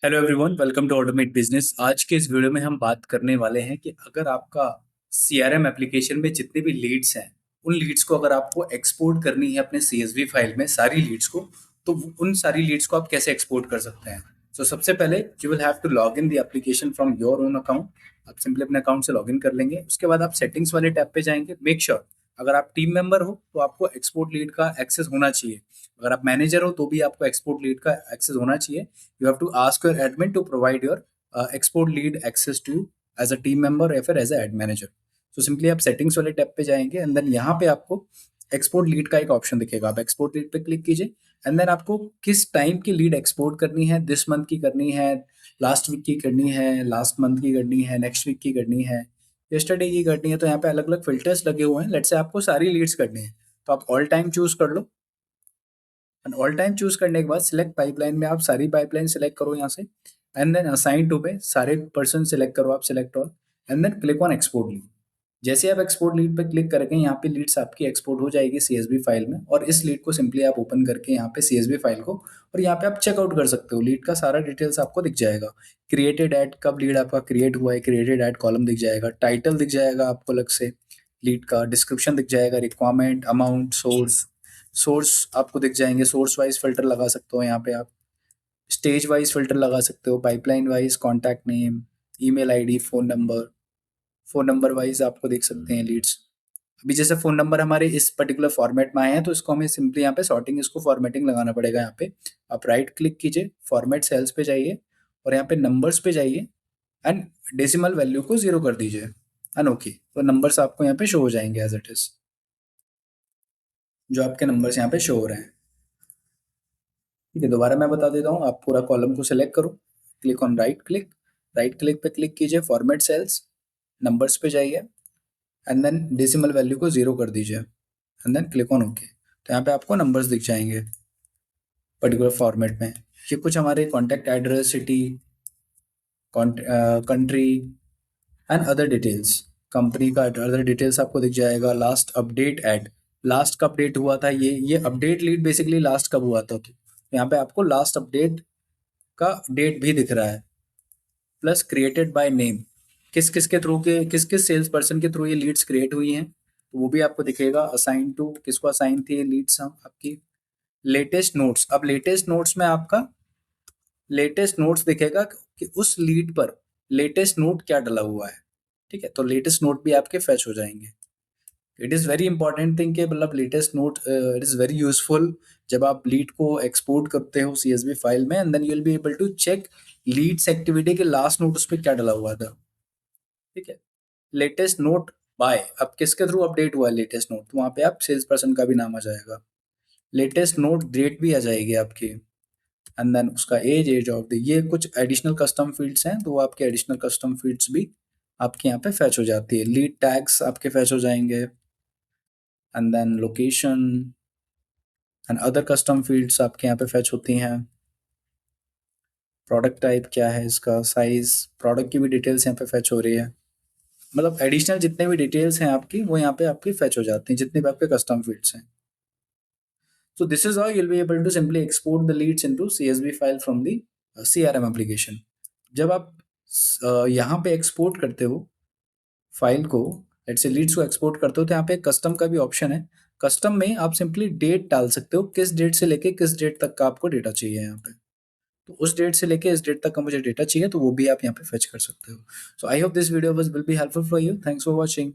Hello everyone, welcome to automate business. आज के इस वीडियो में हम बात करने वाले हैं कि अगर आपका सीआरएम एप्लीकेशन में जितने भी लीड्स हैं, उन लीड्स को अगर आपको एक्सपोर्ट करनी है अपने सीएसवी फाइल में, सारी लीड्स को, तो उन सारी लीड्स को आप कैसे एक्सपोर्ट कर सकते हैं। तो सबसे पहले you will have to log in the application from your own account. आप सिंपली अपने अकाउंट से लॉग इन कर लेंगे। उसके बाद आप सेटिंग्स वाले टैब पे जाएंगे। मेक श्योर अगर आप टीम मेंबर हो तो आपको एक्सपोर्ट लीड का एक्सेस होना चाहिए। अगर आप मैनेजर हो तो भी आपको एक्सपोर्ट लीड का एक्सेस होना चाहिए। You have to ask your admin to provide your export lead access to you as a team member या फिर as a ad manager. So simply आप settings वाले टैब पे जाएंगे एंड देन यहाँ पे आपको एक्सपोर्ट लीड का एक ऑप्शन दिखेगा। आप एक्सपोर्ट लीड पे क्लिक कीजिए एंड देन आपको किस टाइम की लीड एक्सपोर्ट करनी है, दिस मंथ की करनी है, लास्ट वीक की करनी है, लास्ट मंथ की करनी है, नेक्स्ट वीक की करनी है, यस्टरडे की करनी है। तो यहाँ पे अलग अलग फिल्टर्स लगे हुए हैं। लेट्स से आपको सारी लीड्स करनी है तो आप ऑल टाइम चूज कर लो एंड ऑल टाइम चूज करने के बाद सिलेक्ट पाइपलाइन में आप सारी पाइपलाइन सिलेक्ट करो यहाँ से एंड देन असाइन टू पे सारे पर्सन सिलेक्ट करो, आप select all and then click on export lead. जैसे आप एक्सपोर्ट लीड पे क्लिक करेंगे यहाँ पे लीड्स आपकी एक्सपोर्ट हो जाएगी सीएसवी फाइल में और इस लीड को सिंपली आप ओपन करके यहाँ पे सीएसवी फाइल को और यहाँ पे आप चेकआउट कर सकते हो। लीड का सारा डिटेल्स आपको दिख जाएगा। क्रिएटेड एड कब लीड आपका क्रिएट हुआ है, क्रिएटेड एड कॉलम दिख जाएगा, टाइटल दिख जाएगा आपको अलग से, लीड का डिस्क्रिप्शन दिख जाएगा, रिक्वायरमेंट, अमाउंट, सोर्स आपको दिख जाएंगे। सोर्स वाइज फिल्टर लगा सकते हो यहाँ पे आप, स्टेज वाइज फिल्टर लगा सकते हो, pipeline wise, contact name, email ID, phone number wise आपको देख सकते हैं लीड्स। अभी जैसे फोन नंबर हमारे इस पर्टिकुलर फॉर्मेट में आए हैं तो इसको हमें सिंपली यहाँ पे सॉर्टिंग, इसको फॉर्मेटिंग लगाना पड़ेगा। यहाँ पे आप राइट क्लिक कीजिए, फॉर्मेट सेल्स पे जाइए और यहाँ पे नंबर्स पे जाइए एंड डेसिमल वैल्यू को 0 कर दीजिए एंड ओके। तो नंबर्स आपको यहाँ पे शो हो जाएंगे एज इट इज, जो आपके नंबर्स यहाँ पे शो हो रहे हैं। ठीक है, दोबारा मैं बता देता हूँ। आप पूरा कॉलम को सिलेक्ट करो, क्लिक ऑन राइट क्लिक पे क्लिक कीजिए, फॉर्मेट सेल्स, नंबर्स पे जाइए एंड देन डेसिमल वैल्यू को 0 कर दीजिए and then click on okay. तो यहाँ पे आपको नंबर्स दिख जाएंगे पर्टिकुलर फॉर्मेट में। ये कुछ हमारे contact address, city, country and other details, company का अदर डिटेल्स आपको दिख जाएगा। लास्ट अपडेट एड, लास्ट कब अपडेट हुआ था, ये अपडेट लीड बेसिकली लास्ट कब हुआ था, तो यहाँ पे आपको लास्ट अपडेट का डेट भी दिख रहा है। प्लस क्रिएटेड बाय नेम, किस किस के थ्रू के, किस किस सेल्स पर्सन के थ्रू ये लीड्स क्रिएट हुई हैं तो वो भी आपको दिखेगा। असाइन टू, किसको असाइन थी ये लीड्स आपकी। लेटेस्ट नोट्स, अब लेटेस्ट नोट्स में आपका लेटेस्ट नोट्स दिखेगा कि उस लीड पर लेटेस्ट नोट क्या डला हुआ है। ठीक है, तो लेटेस्ट नोट भी आपके फैच हो जाएंगे। It is very important thing कि मतलब latest note, it is very useful जब आप लीड को एक्सपोर्ट करते हो सीएसवी फाइल में and then you will be able to check leads activity के लास्ट नोट उस पर क्या डला हुआ था। ठीक है, लेटेस्ट नोट बाय, अब किसके थ्रू अपडेट हुआ है लेटेस्ट नोट, तो वहाँ पे आप सेल्स पर्सन का भी नाम आ जाएगा। लेटेस्ट नोट डेट भी आ जाएगी आपकी एंड देन उसका एज ऑफ द, ये कुछ एडिशनल कस्टम फील्ड्स हैं तो वो आपके एडिशनल कस्टम फील्ड्स भी आपके यहाँ पे फैच हो जाती है। लीड टैग्स आपके फैच हो जाएंगे and then location and other custom fields आपके यहाँ पे फैच होती हैं। प्रोडक्ट टाइप क्या है इसका, साइज, प्रोडक्ट की भी डिटेल्स यहाँ पे फैच हो रही है। मतलब एडिशनल जितने भी डिटेल्स हैं आपकी वो यहाँ पे आपकी फैच हो जाती हैं, जितने भी आपके कस्टम फील्ड्स हैं। So this is how you'll be able to simply export the leads into CSV file from the CRM application. जब आप यहाँ पे एक्सपोर्ट करते हो फाइल को, लेट्स से लीड्स को एक्सपोर्ट करते हो तो यहाँ पे कस्टम का भी ऑप्शन है। कस्टम में आप सिंपली डेट डाल सकते हो, किस डेट से लेके किस डेट तक का आपको डेटा चाहिए यहाँ पे। तो उस डेट से लेके इस डेट तक का मुझे डेटा चाहिए तो वो भी आप यहाँ पे फेच कर सकते हो। So I hope this video will be helpful for you. Thanks for watching.